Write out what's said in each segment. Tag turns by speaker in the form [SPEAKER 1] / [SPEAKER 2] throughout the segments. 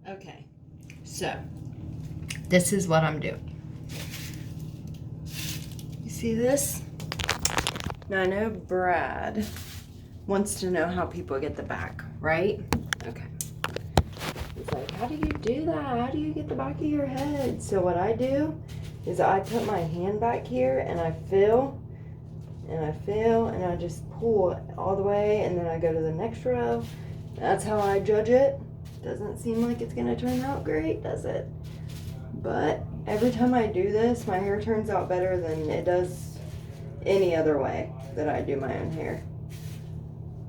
[SPEAKER 1] Okay, so this is what I'm doing. You see this? Now I know Brad wants to know how people get the back, right? Okay. He's like, how do you do that? How do you get the back of your head? So what I do is I put my hand back here and I feel and I feel and I just pull it all the way and then I go to the next row. That's how I judge it. Doesn't seem like it's gonna turn out great, does it? But every time I do this, my hair turns out better than it does any other way that I do my own hair.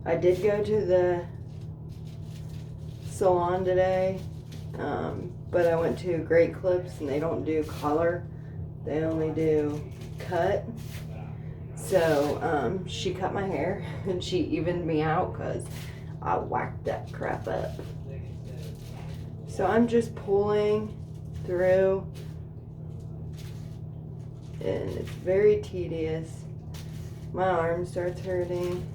[SPEAKER 1] I did go to the salon today, but I went to Great Clips and they don't do color, they only do cut. So she cut my hair and she evened me out because I whacked that crap up. So I'm just pulling through and it's very tedious. My arm starts hurting.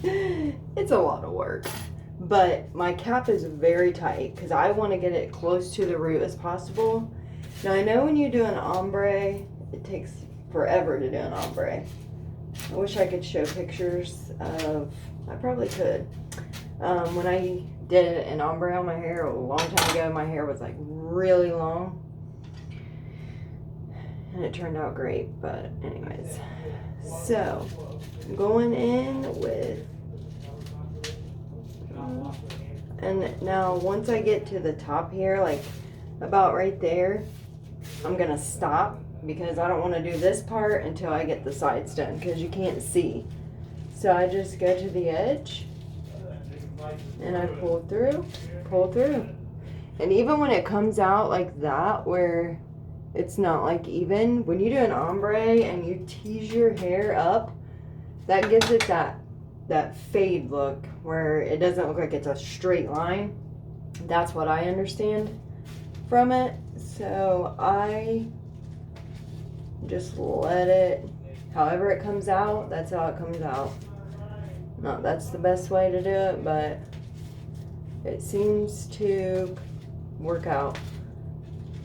[SPEAKER 1] It's a lot of work, but my cap is very tight because I want to get it close to the root as possible. Now I know when you do an ombre, it takes forever to do an ombre. I wish I could show pictures of, I probably could. When I did an ombre on my hair a long time ago, my hair was like really long and it turned out great, but anyways. So I'm going in with, and now once I get to the top here, like about right there, I'm gonna stop because I don't want to do this part until I get the sides done because you can't see. So I just go to the edge and I pull through. And even when it comes out like that, where it's not like even, when you do an ombre and you tease your hair up, that gives it that fade look where it doesn't look like it's a straight line. That's what I understand from it. So I just let it, however it comes out, that's how it comes out. Not that's the best way to do it, but it seems to work out.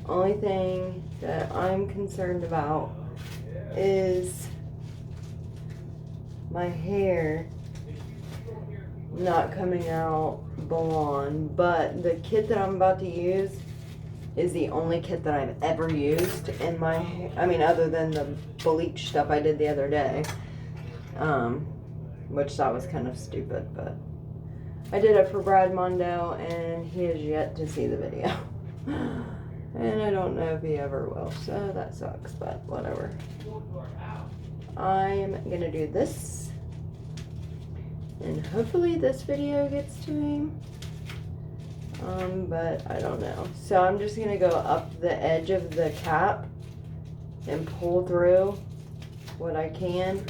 [SPEAKER 1] Only thing that I'm concerned about is my hair not coming out blonde, but the kit that I'm about to use is the only kit that I've ever used in my, I mean, other than the bleach stuff I did the other day, which that was kind of stupid, but I did it for Brad Mondo and he has yet to see the video. And I don't know if he ever will, so that sucks, but whatever. I'm gonna do this, and hopefully this video gets to him, but I don't know. So I'm just gonna go up the edge of the cap and pull through what I can.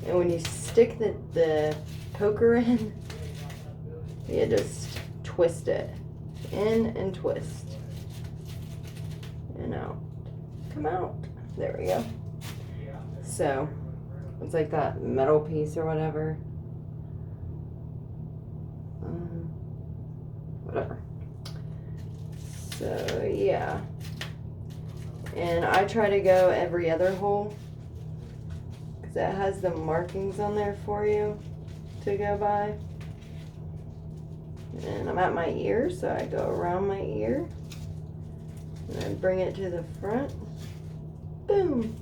[SPEAKER 1] And when you stick the poker in, you just twist it in and twist. And out. Come out. There we go. So it's like that metal piece or whatever. Whatever. So yeah. And I try to go every other hole because it has the markings on there for you to go by. And I'm at my ear, so I go around my ear. And I bring it to the front. Boom.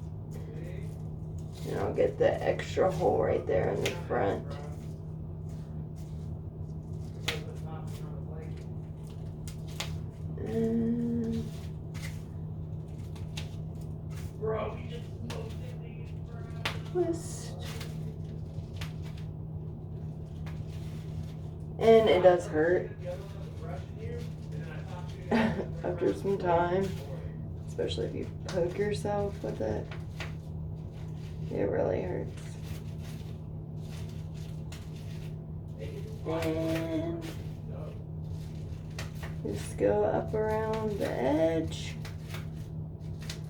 [SPEAKER 1] And I'll get the extra hole right there in the front. And twist. And it does hurt after some time, especially if you poke yourself with it. It really hurts. And just go up around the edge,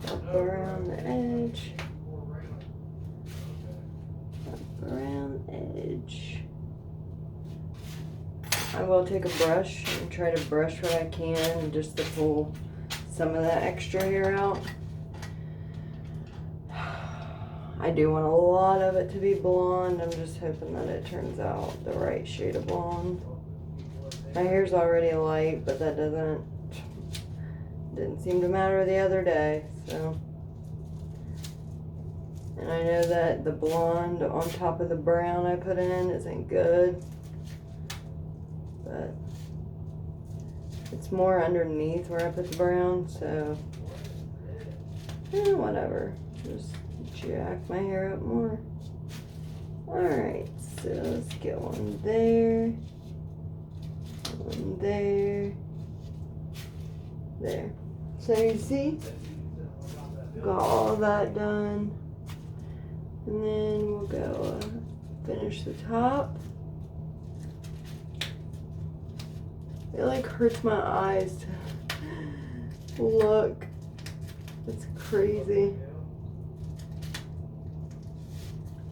[SPEAKER 1] up around the edge, up around the edge. I will take a brush and try to brush what I can just to pull some of that extra hair out. I do want a lot of it to be blonde. I'm just hoping that it turns out the right shade of blonde. My hair's already light, but that didn't seem to matter the other day, so. And I know that the blonde on top of the brown I put in isn't good, but it's more underneath where I put the brown, so whatever. Just jack my hair up more. Alright, so let's get one there, one there, there. So you see, got all that done. And then we'll go finish the top. It like hurts my eyes to look. It's crazy.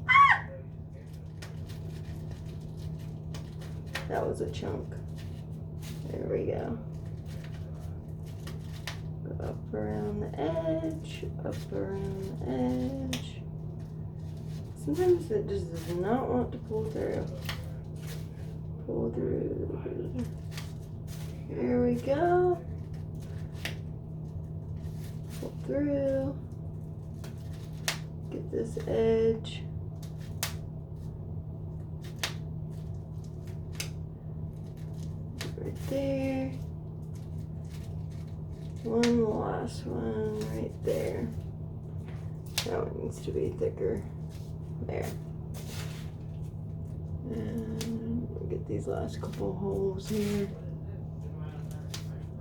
[SPEAKER 1] Ah! That was a chunk. There we go. Go up around the edge, up around the edge. Sometimes it just does not want to pull through. Pull through. Here we go. Pull through. Get this edge. Right there. One last one right there. That one needs to be thicker. There. And we'll get these last couple holes here.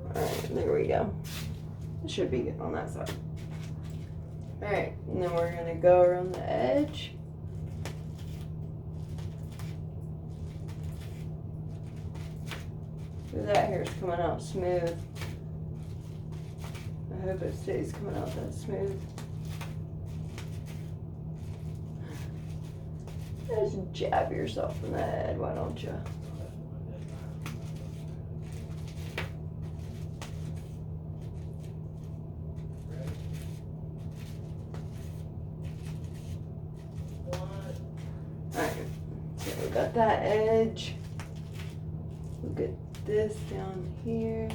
[SPEAKER 1] Alright, there we go. It should be good on that side. Alright, and then we're going to go around the edge. That hair's coming out smooth. I hope it stays coming out that smooth. Just jab yourself in the head, why don't you? Alright, so we got that edge. We'll get this down here.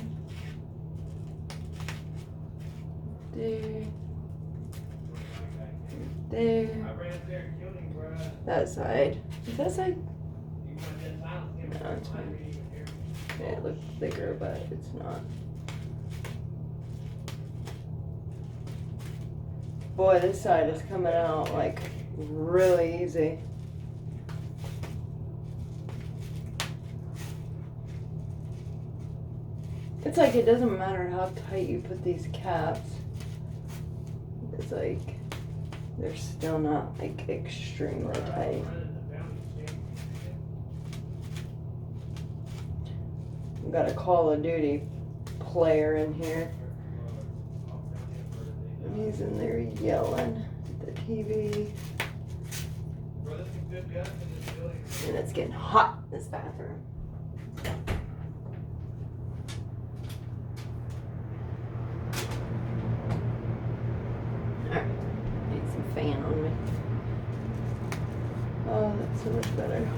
[SPEAKER 1] There. There. That side. Is that side? No, it's fine. Yeah, it looks thicker, but it's not. Boy, this side is coming out like really easy. It's like it doesn't matter how tight you put these caps. It's like they're still not like extremely tight. We've got a Call of Duty player in here. And he's in there yelling at the TV. And it's getting hot in this bathroom. Fan on me. Oh, that's so much better.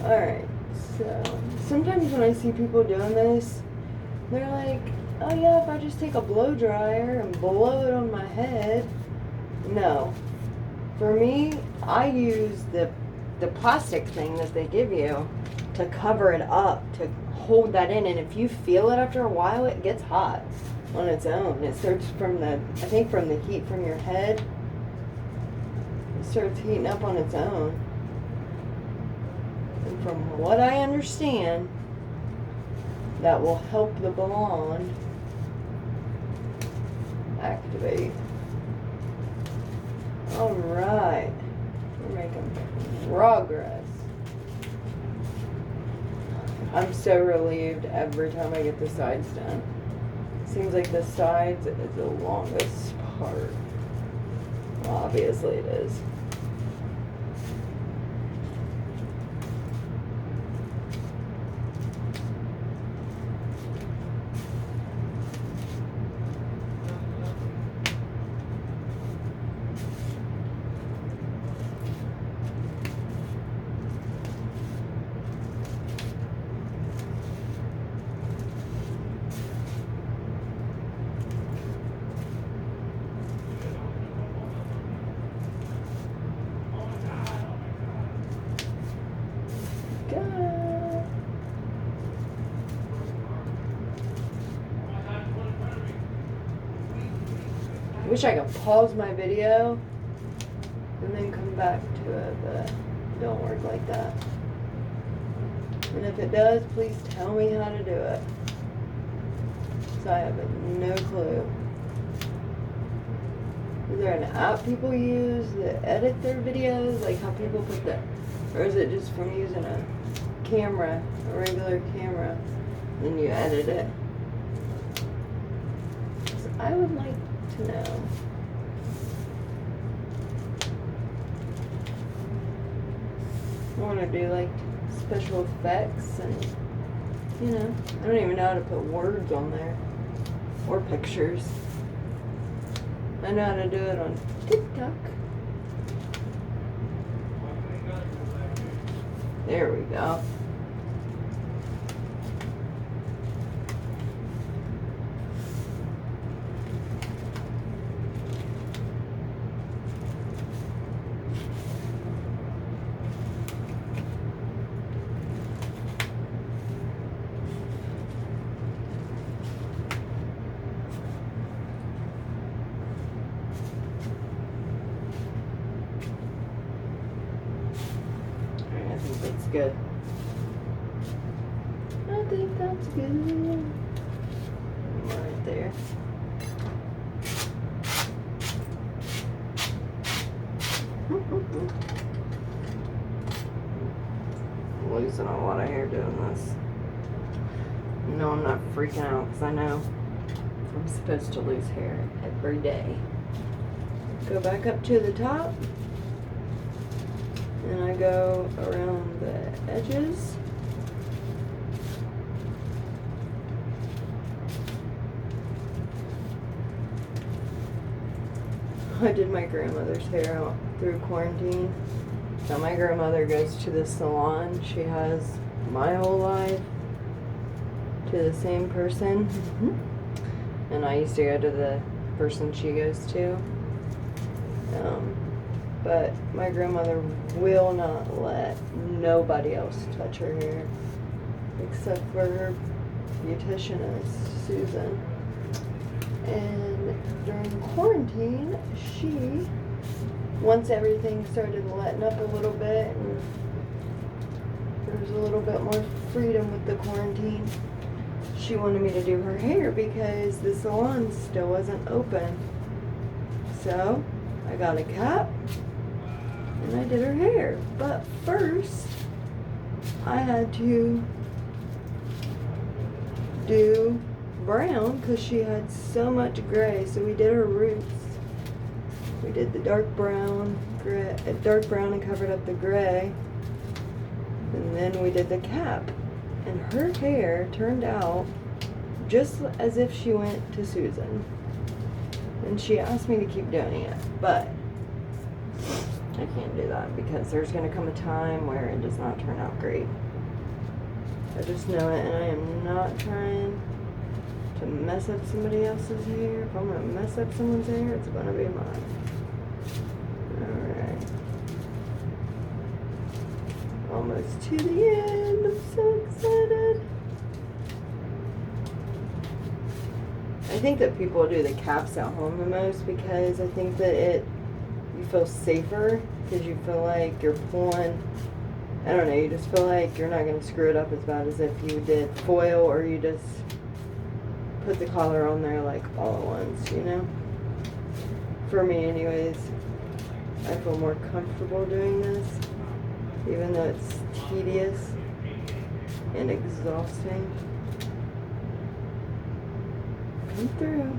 [SPEAKER 1] Alright, so sometimes when I see people doing this, they're like, oh yeah, if I just take a blow dryer and blow it on my head. No. For me, I use the plastic thing that they give you to cover it up, to hold that in, and if you feel it after a while, it gets hot on its own. It starts from the, I think from the heat from your head, it starts heating up on its own. And from what I understand, that will help the blonde activate. Alright, we're making progress. I'm so relieved every time I get the sides done. Seems like the sides is the longest part. Well, obviously it is. Wish I could pause my video and then come back to it, but it don't work like that. And if it does, please tell me how to do it. So I have no clue. Is there an app people use that edit their videos? Like how people put that? Or is it just from using a camera, a regular camera, then you edit it? So I would like to know. I want to do like special effects and, you know, I don't even know how to put words on there or pictures. I know how to do it on TikTok. There we go. Good. I think that's good. Right there. I'm losing a lot of hair doing this. No, I'm not freaking out because I know I'm supposed to lose hair every day. Go back up to the top. And I go around the edges. I did my grandmother's hair out through quarantine. Now my grandmother goes to the salon she has my whole life, to the same person. And I used to go to the person she goes to. But my grandmother will not let nobody else touch her hair except for her beauticianist, Susan. And during quarantine, she, once everything started letting up a little bit and there was a little bit more freedom with the quarantine, she wanted me to do her hair because the salon still wasn't open. So I got a cap and I did her hair. But first, I had to do brown because she had so much gray. So we did her roots. We did the dark brown, and covered up the gray. And then we did the cap. And her hair turned out just as if she went to Susan. And she asked me to keep doing it, but I can't do that because there's going to come a time where it does not turn out great. I just know it, and I am not trying to mess up somebody else's hair. If I'm going to mess up someone's hair, it's going to be mine. Alright. Almost to the end. I'm so excited. I think that people do the caps at home the most because I think that you feel safer because you feel like you're pulling, I don't know, you just feel like you're not going to screw it up as bad as if you did foil or you just put the collar on there like all at once, you know? For me anyways, I feel more comfortable doing this, even though it's tedious and exhausting. Come through.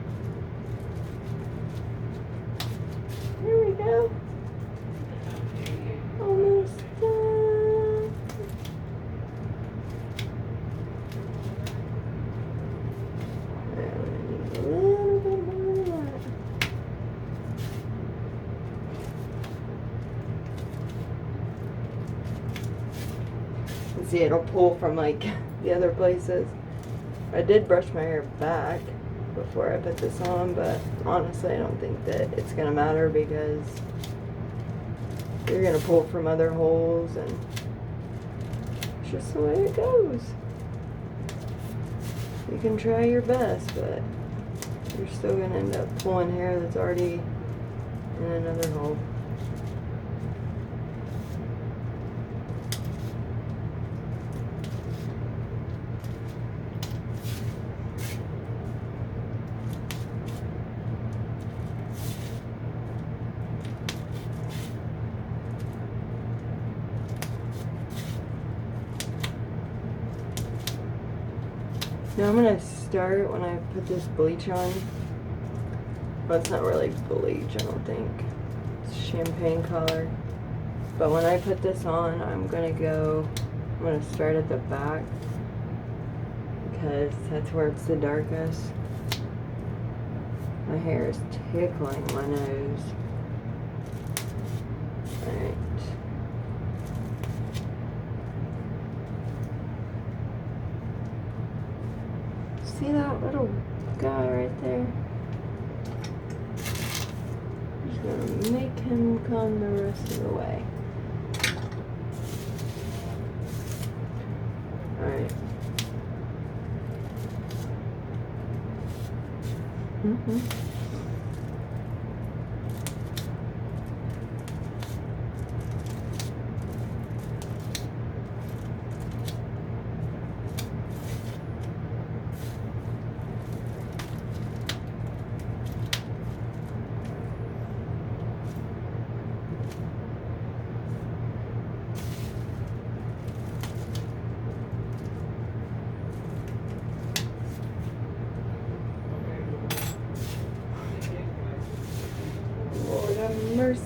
[SPEAKER 1] Here we go. Almost done. There, we need a little bit more of that. And see, it'll pull from like the other places. I did brush my hair back before I put this on, but honestly I don't think that it's gonna matter because you're gonna pull from other holes and it's just the way it goes. You can try your best, but you're still gonna end up pulling hair that's already in another hole. Now I'm gonna start when I put this bleach on. Well, it's not really bleach, I don't think. It's champagne color. But when I put this on, I'm gonna start at the back because that's where it's the darkest. My hair is tickling my nose. Alright. See that little guy right there? I'm just gonna make him come the rest of the way. Alright. Lord have mercy.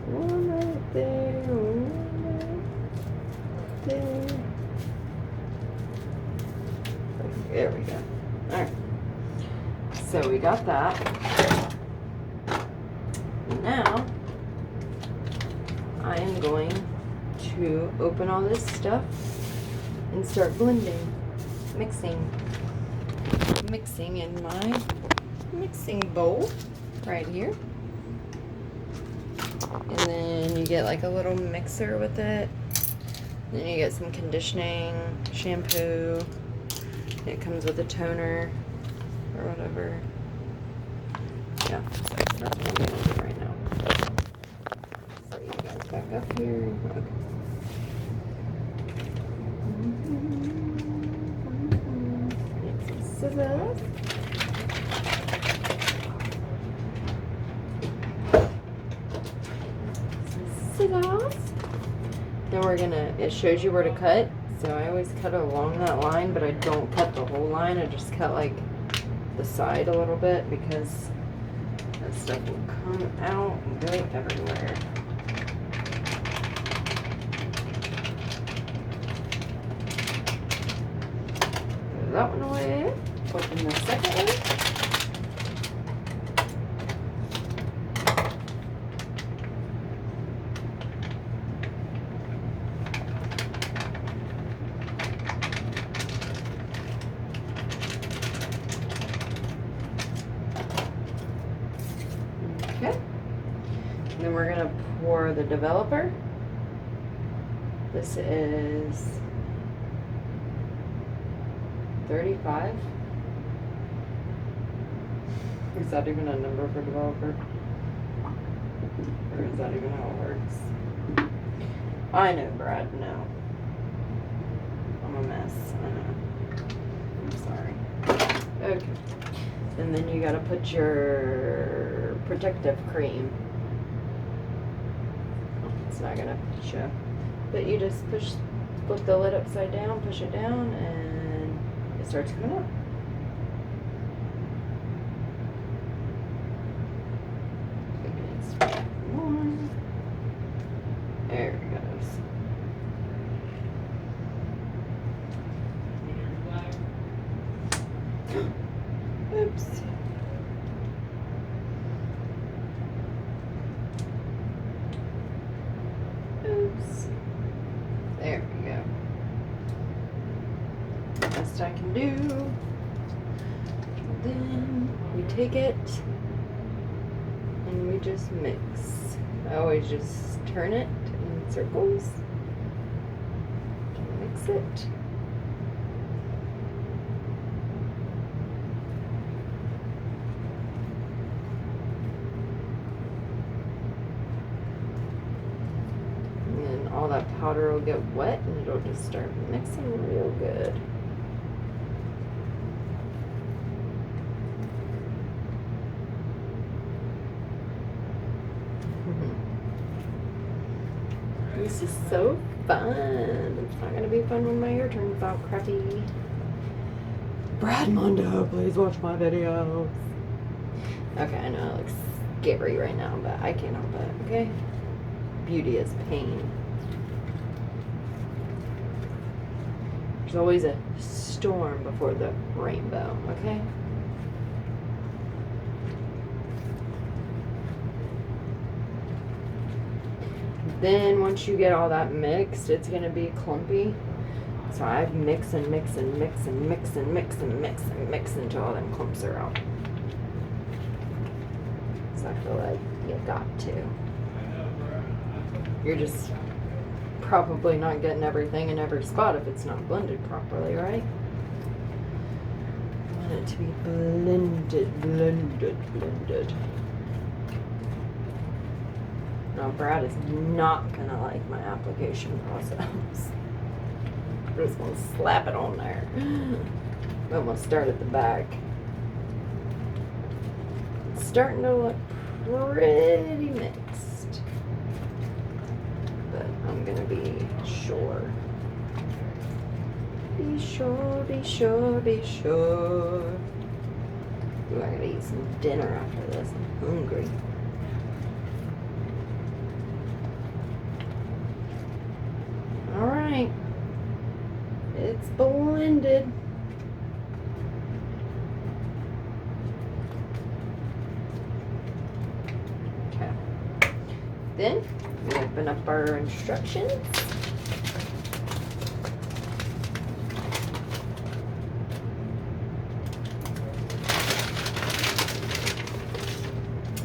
[SPEAKER 1] One right there, one right there. There we go. Alright. So we got that. Now I am going to open all this stuff and start blending, mixing in my mixing bowl right here. And then you get like a little mixer with it. Then you get some conditioning, shampoo. It comes with a toner or whatever. Yeah, so that's what I'm gonna do right now. So you guys back up here. Okay. Get some scissors. Then we're gonna, it shows you where to cut. So I always cut along that line, but I don't cut the whole line. I just cut like the side a little bit because that stuff will come out and go everywhere. Put that one away. Open the second one. And then we're gonna pour the developer. This is 35. Is that even a number for developer? Or is that even how it works? I know, Brad, no. I'm a mess, I know. I'm sorry. Okay. And then you gotta put your protective cream. It's not gonna show. But you just flip the lid upside down, push it down, and it starts coming up. There it goes. Oops. Oops. There we go. Best I can do. And then we take it and we just mix. I always just turn it in circles to mix it. And then all that powder will get wet and it'll just start mixing real good. This is so fun. It's not gonna be fun when my hair turns out crappy. Brad Mondo, please watch my videos. Okay, I know it looks scary right now, but I can't help it, okay? Beauty is pain. There's always a storm before the rainbow, okay? Then once you get all that mixed, it's gonna be clumpy. So I mix and mix and mix and mix and mix and mix and mix until all them clumps are out. So I feel like you got to. You're just probably not getting everything in every spot if it's not blended properly, right? I want it to be blended, blended, blended. No, Brad is not gonna like my application process. I'm just gonna slap it on there. I'm gonna start at the back. It's starting to look pretty mixed, but I'm gonna be sure. Be sure, be sure, be sure. Ooh, I gotta eat some dinner after this. I'm hungry. Alright, it's blended. Okay, then we open up our instructions.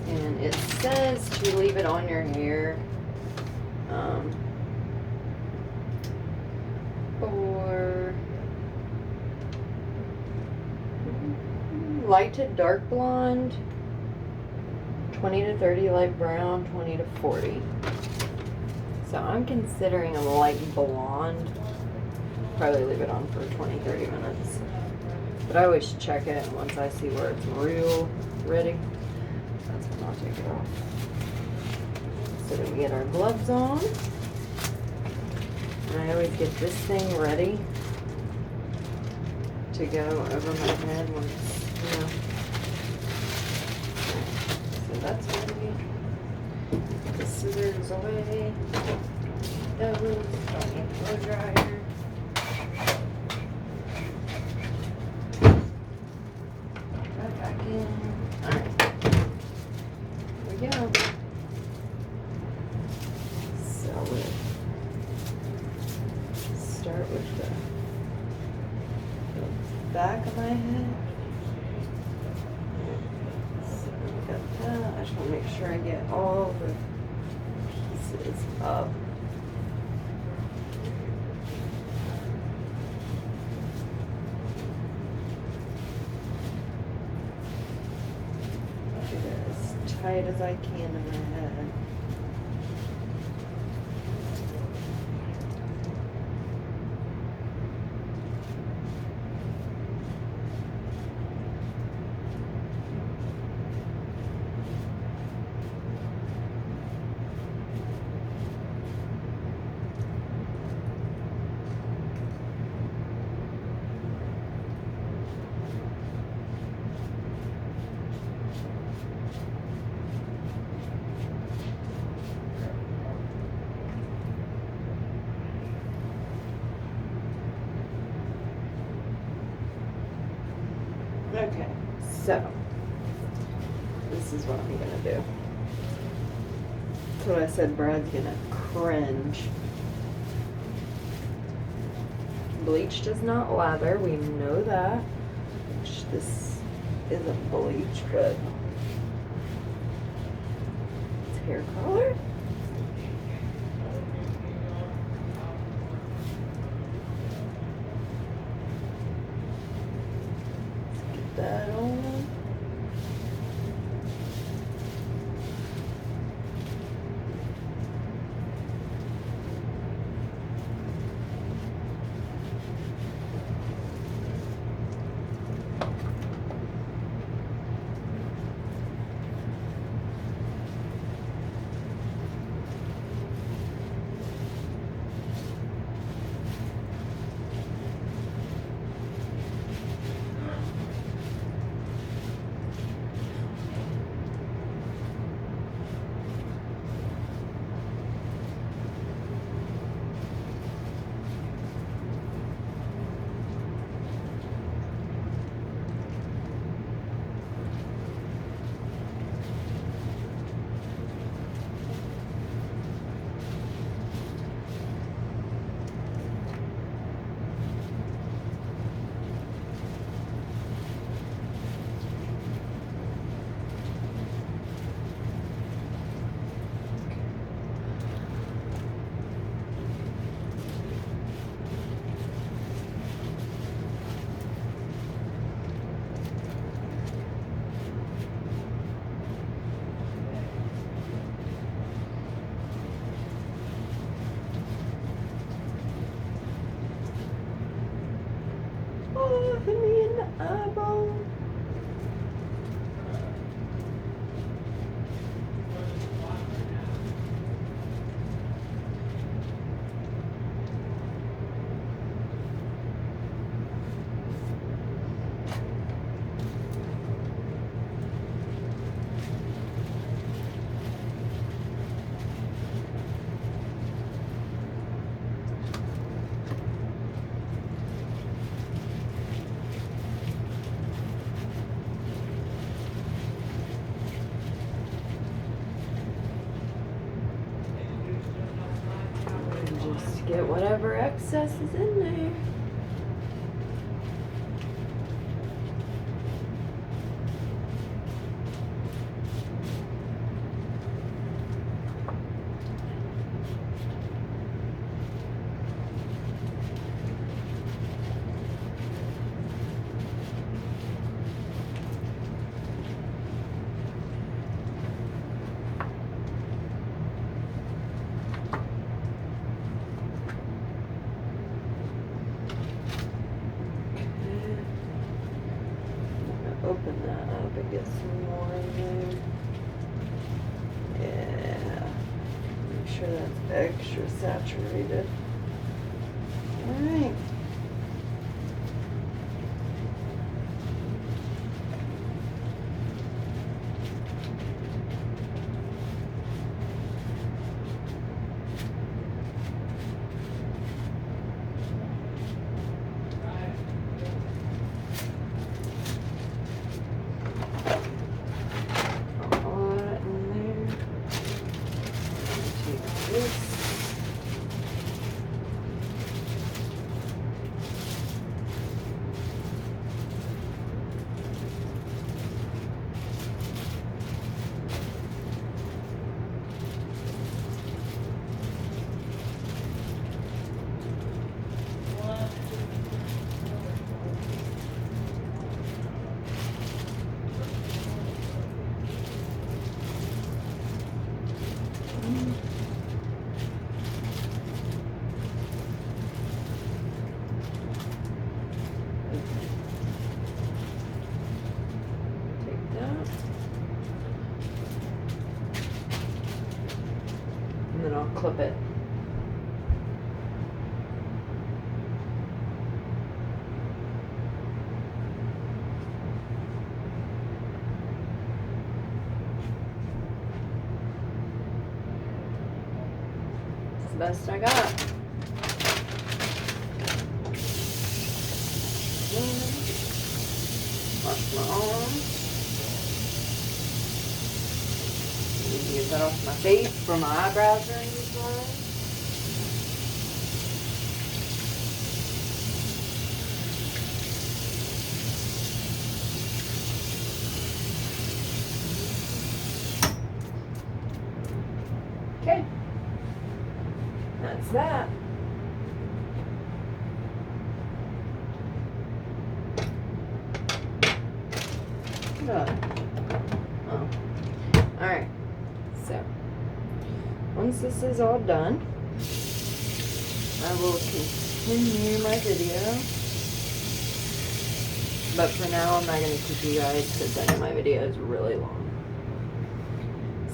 [SPEAKER 1] And it says to leave it on your hair for light to dark blonde, 20 to 30 light brown, 20 to 40. So I'm considering a light blonde. Probably leave it on for 20-30 minutes. But I always check it, and once I see where it's real ready, that's when I'll take it off. So then we get our gloves on. And I always get this thing ready to go over my head when it's, you know. So that's ready. Put the scissors away. Those, don't need the blow dryer. Put that back in. Alright. Here we go. So we'll start with the back of my head. So we got that. I just want to make sure I get all the pieces up. I'll get it as tight as I can in my head. Okay, so this is what I'm gonna do. That's what I said, Brad's gonna cringe. Bleach does not lather, we know that. Which this isn't bleach, but it's hair color. Oh, hit me in the eyeball. Just get whatever excess is in there. Open that up and get some more in there. Yeah. Make sure that's extra saturated. Alright. And then I'll clip it. It's the best I got. Wash my arms. Get that off my face for my eyebrows or anything. Okay, that's that. Oh, all right. So, once this is all done, I will continue my video. But for now, I'm not going to keep you guys because I know my video is really long.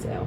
[SPEAKER 1] So,